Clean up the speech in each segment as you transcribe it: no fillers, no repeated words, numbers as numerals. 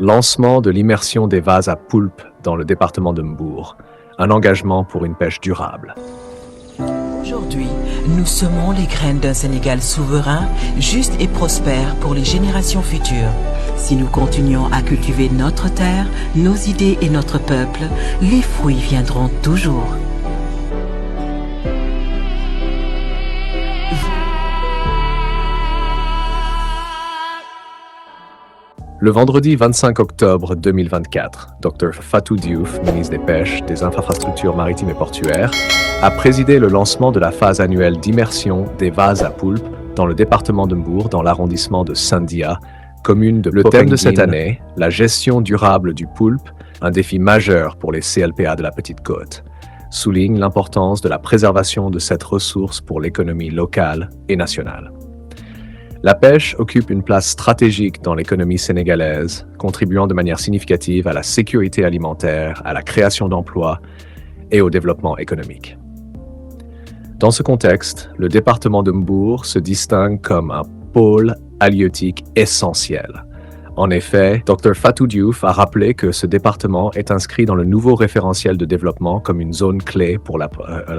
Lancement de l'immersion des vases à poulpe dans le département de Mbour. Un engagement pour une pêche durable. Aujourd'hui, nous semons les graines d'un Sénégal souverain, juste et prospère pour les générations futures. Si nous continuons à cultiver notre terre, nos idées et notre peuple, les fruits viendront toujours. Le vendredi 25 octobre 2024, Dr Fatou Diouf, ministre des Pêches, des Infrastructures maritimes et portuaires, a présidé le lancement de la phase annuelle d'immersion des vases à poulpe dans le département de Mbour, dans l'arrondissement de Sandia, commune de Le thème de cette année, la gestion durable du poulpe, un défi majeur pour les CLPA de la Petite Côte, souligne l'importance de la préservation de cette ressource pour l'économie locale et nationale. La pêche occupe une place stratégique dans l'économie sénégalaise, contribuant de manière significative à la sécurité alimentaire, à la création d'emplois et au développement économique. Dans ce contexte, le département de Mbour se distingue comme un pôle halieutique essentiel. En effet, Dr Fatou Diouf a rappelé que ce département est inscrit dans le nouveau référentiel de développement comme une zone clé pour la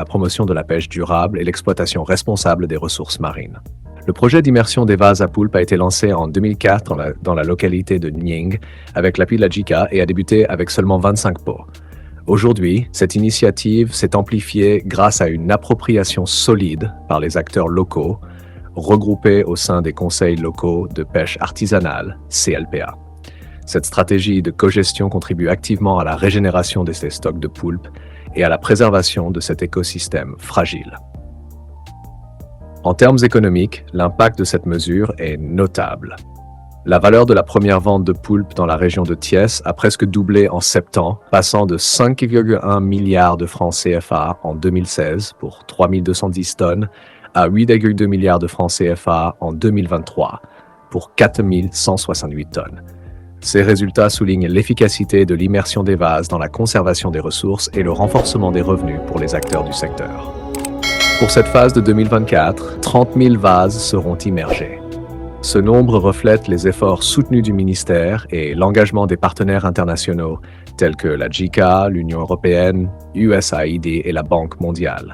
promotion de la pêche durable et l'exploitation responsable des ressources marines. Le projet d'immersion des vases à poulpe a été lancé en 2004 dans la localité de Nying avec l'appui de la JICA et a débuté avec seulement 25 pots. Aujourd'hui, cette initiative s'est amplifiée grâce à une appropriation solide par les acteurs locaux, regroupés au sein des conseils locaux de pêche artisanale, CLPA. Cette stratégie de cogestion contribue activement à la régénération de ces stocks de poulpe et à la préservation de cet écosystème fragile. En termes économiques, l'impact de cette mesure est notable. La valeur de la première vente de poulpe dans la région de Thiès a presque doublé en 7 ans, passant de 5,1 milliards de francs CFA en 2016 pour 3210 tonnes à 8,2 milliards de francs CFA en 2023 pour 4168 tonnes. Ces résultats soulignent l'efficacité de l'immersion des vases dans la conservation des ressources et le renforcement des revenus pour les acteurs du secteur. Pour cette phase de 2024, 30 000 vases seront immergés. Ce nombre reflète les efforts soutenus du ministère et l'engagement des partenaires internationaux tels que la JICA, l'Union européenne, USAID et la Banque mondiale.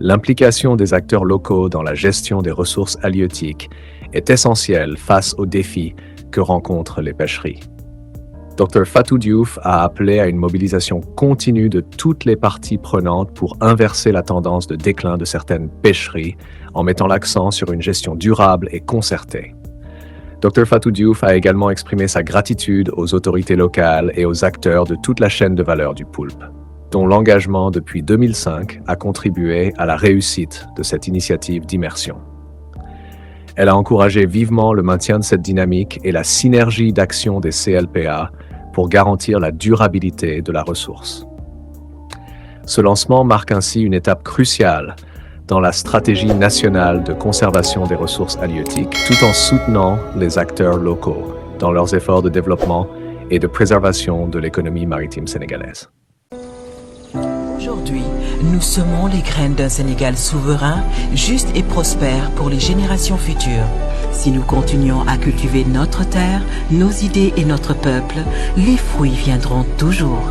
L'implication des acteurs locaux dans la gestion des ressources halieutiques est essentielle face aux défis que rencontrent les pêcheries. Dr Fatou Diouf a appelé à une mobilisation continue de toutes les parties prenantes pour inverser la tendance de déclin de certaines pêcheries en mettant l'accent sur une gestion durable et concertée. Dr Fatou Diouf a également exprimé sa gratitude aux autorités locales et aux acteurs de toute la chaîne de valeur du poulpe, dont l'engagement depuis 2005 a contribué à la réussite de cette initiative d'immersion. Elle a encouragé vivement le maintien de cette dynamique et la synergie d'action des CLPA pour garantir la durabilité de la ressource. Ce lancement marque ainsi une étape cruciale dans la stratégie nationale de conservation des ressources halieutiques, tout en soutenant les acteurs locaux dans leurs efforts de développement et de préservation de l'économie maritime sénégalaise. Aujourd'hui, nous semons les graines d'un Sénégal souverain, juste et prospère pour les générations futures. Si nous continuons à cultiver notre terre, nos idées et notre peuple, les fruits viendront toujours.